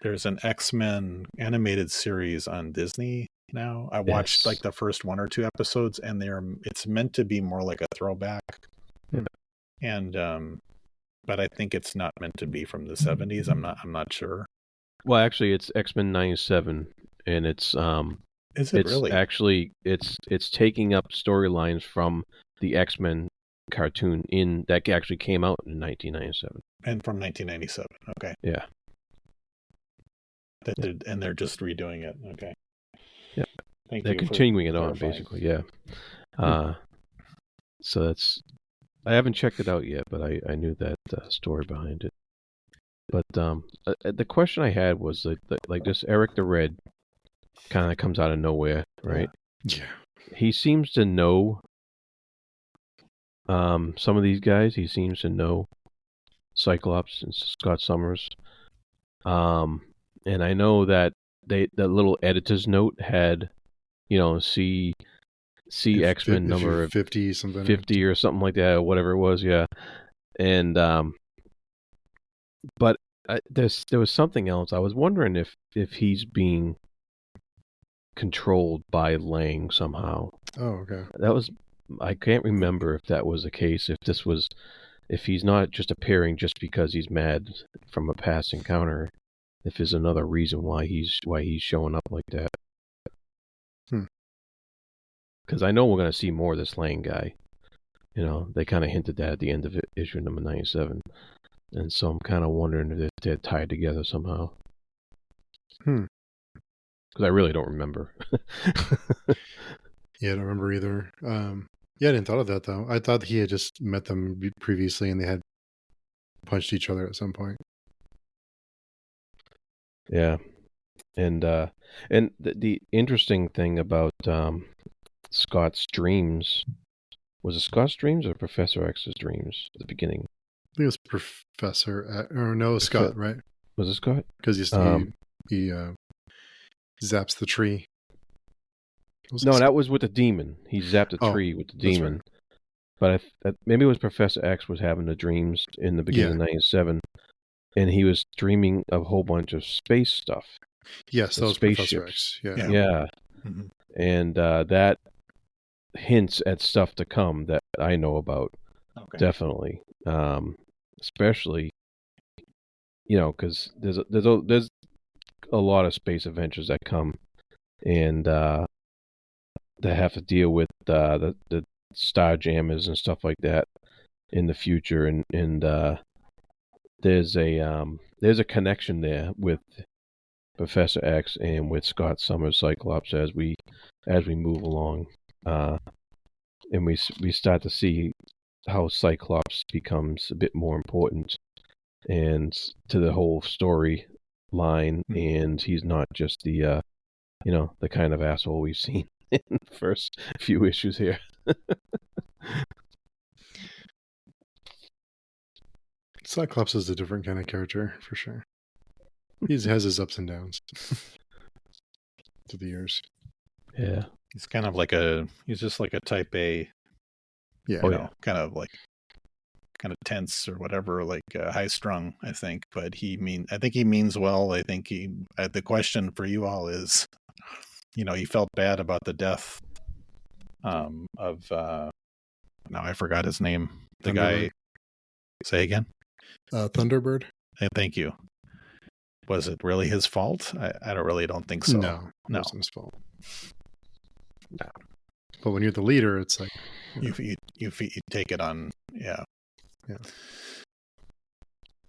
there's an X-Men animated series on Disney now. I watched like the first 1 or 2 episodes, and it's meant to be more like a throwback. Yeah. And but I think it's not meant to be from the 70s. I'm not sure. Well, actually, it's X-Men 97, and it's Is it it's really? actually it's taking up storylines from the X-Men cartoon that actually came out in 1997. And from 1997. Okay. Yeah. They're just redoing it. Okay. Yeah. Thank They're you continuing it on, clarifying. basically. Yeah. So that's. I haven't checked it out yet, but I knew that story behind it. But the question I had was like this Eric the Red kind of comes out of nowhere, right? Yeah. He seems to know some of these guys. He seems to know Cyclops and Scott Summers. And I know that the little editor's note had, see X-Men number 50 something, 50 or something like that, or whatever it was, yeah. And but there was something else. I was wondering if he's being controlled by Lang somehow. Oh, okay. I can't remember if that was the case. If he's not just appearing just because he's mad from a past encounter, if there's another reason why he's showing up like that. Because I know we're going to see more of this Lang guy. They kind of hinted that at the end of issue number 97. And so I'm kind of wondering if they're tied together somehow. Because I really don't remember. Yeah, I don't remember either. Yeah, I didn't thought of that, though. I thought he had just met them previously and they had punched each other at some point. Yeah. And the interesting thing about Scott's dreams, was it Scott's dreams or Professor X's dreams at the beginning? I think it was Scott, right? Was it Scott? Because he zaps the tree. No, that was with the demon. He zapped a tree with the demon. Right. But maybe it was Professor X was having the dreams in the beginning of 97, and he was dreaming of a whole bunch of space stuff. Yes, that was Professor X. Yeah. Mm-hmm. And that hints at stuff to come that I know about. Okay. Definitely. Especially because there's a lot of space adventures that come, and they have to deal with the star jammers and stuff like that in the future, and there's a connection there with Professor X and with Scott Summers Cyclops as we move along, and we start to see how Cyclops becomes a bit more important and to the whole story line, and he's not just the the kind of asshole we've seen in the first few issues here. Cyclops is a different kind of character for sure. He has his ups and downs through the years. Yeah, he's just like a type A. Yeah, kind of tense or whatever, like high strung, I think. But I think he means well. I think the question for you all is, he felt bad about the death of now I forgot his name. The guy. Say again. Thunderbird. Thank you. Was it really his fault? I don't think so. No, it wasn't his fault. No. But when you're the leader, it's like you take it on. Yeah.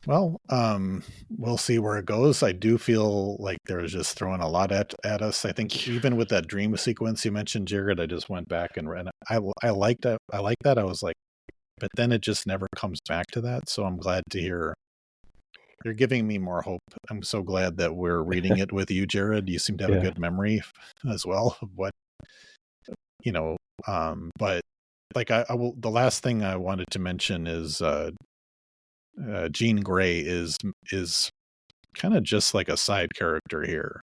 Well, we'll see where it goes. I do feel like they're just throwing a lot at us. I think even with that dream sequence you mentioned, Jared, I just went back and read. I liked that. I was like, but then it just never comes back to that. So I'm glad to hear you're giving me more hope. I'm so glad that we're reading it with you, Jared. You seem to have a good memory as well of what, but like I will, the last thing I wanted to mention is, Jean Grey is kind of just like a side character here.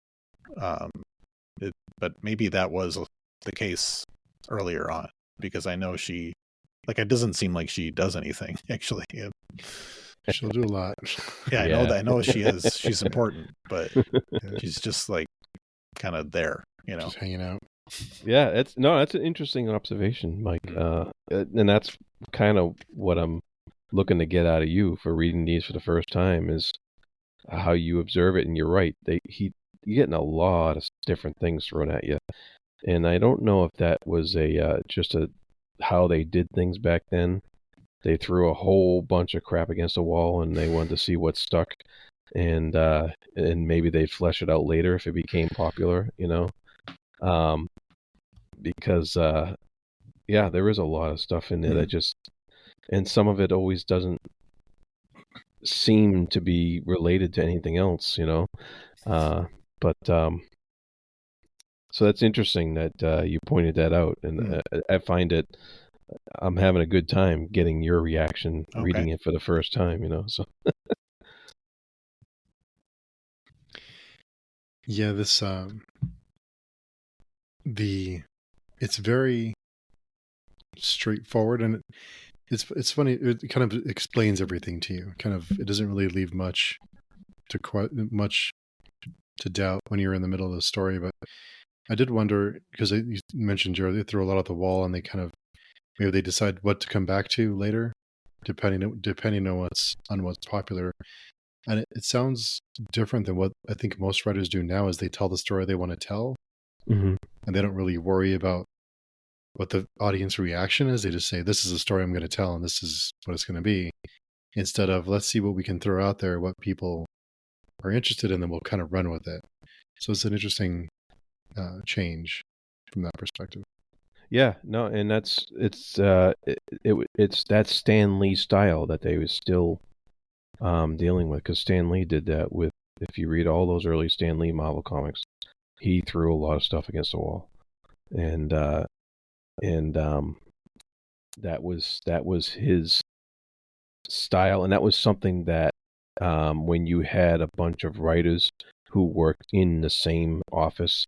But maybe that was the case earlier on, because I know it doesn't seem like she does anything actually. She'll do a lot. Yeah, I know she's important, but she's just like kind of there, just hanging out. Yeah, that's an interesting observation, Mike. And that's kind of what I'm looking to get out of you for reading these for the first time, is how you observe it. And you're right. You're getting a lot of different things thrown at you. And I don't know if that was how they did things back then. They threw a whole bunch of crap against the wall, and they wanted to see what stuck, and maybe they'd flesh it out later if it became popular, because there is a lot of stuff in there that and some of it always doesn't seem to be related to anything else, but so that's interesting that you pointed that out, and I find it. I'm having a good time getting your reaction reading it for the first time, so. Yeah, this it's very straightforward, and it's funny. It kind of explains everything to you. It doesn't really leave much to doubt when you're in the middle of the story. But I did wonder, because you mentioned, Jared, they threw a lot at the wall, and they maybe they decide what to come back to later, depending on what's popular. And it sounds different than what I think most writers do now, is they tell the story they want to tell, and they don't really worry about what the audience reaction is. They just say, this is a story I'm going to tell, and this is what it's going to be, instead of, let's see what we can throw out there, what people are interested in, then we'll kind of run with it. So it's an interesting change from that perspective. Yeah, no, and it's that Stan Lee style that they was still dealing with, because Stan Lee did that with, if you read all those early Stan Lee Marvel comics, he threw a lot of stuff against the wall, and that was his style, and that was something that when you had a bunch of writers who worked in the same office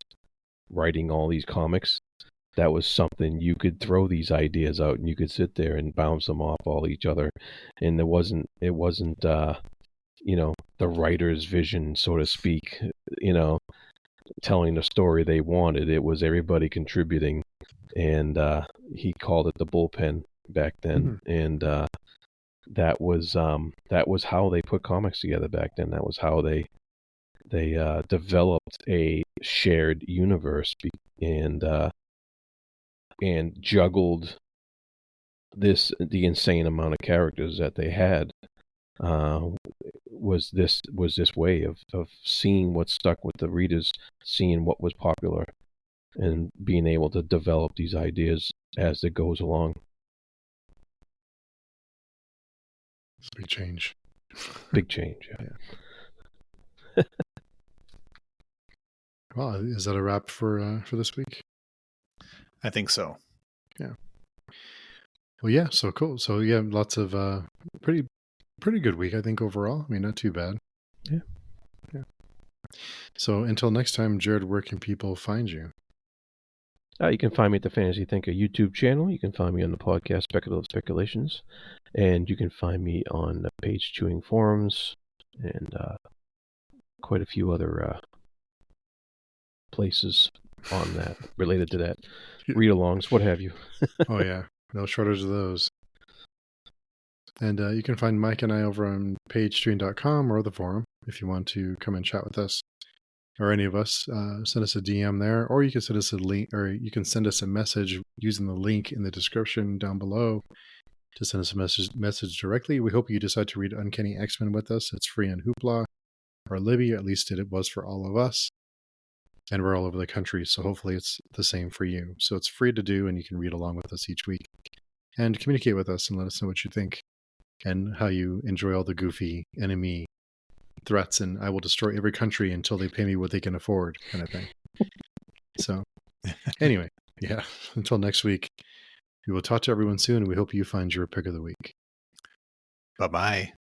writing all these comics, that was something you could throw these ideas out and you could sit there and bounce them off all each other, and it wasn't the writer's vision, so to speak, telling the story they wanted. It was everybody contributing, and he called it the bullpen back then. And that was how they put comics together back then. That was how they developed a shared universe and juggled the insane amount of characters that they had. Was this way of seeing what stuck with the readers, seeing what was popular, and being able to develop these ideas as it goes along. It's a big change. Big change, yeah. Well, is that a wrap for this week? I think so. Yeah. Well, yeah. So cool. So yeah, lots of pretty good week, I think, overall. I mean, not too bad. Yeah. Yeah. So until next time, Jared, where can people find you? You can find me at the Fantasy Thinker YouTube channel. You can find me on the podcast Speculative Speculations. And you can find me on the Page Chewing forums and quite a few other places on that, related to that. Read-alongs, what have you. Oh, yeah. No shortage of those. And you can find Mike and I over on pagestream.com or the forum if you want to come and chat with us. Or any of us, send us a DM there, or you can send us a link, or you can send us a message using the link in the description down below to send us a message directly. We hope you decide to read Uncanny X-Men with us. It's free on Hoopla or Libby, at least it was for all of us. And we're all over the country, so hopefully it's the same for you. So it's free to do, and you can read along with us each week. And communicate with us and let us know what you think and how you enjoy all the goofy enemy threats and I will destroy every country until they pay me what they can afford kind of thing. So anyway, yeah, until next week, we will talk to everyone soon, and we hope you find your pick of the week. Bye-bye.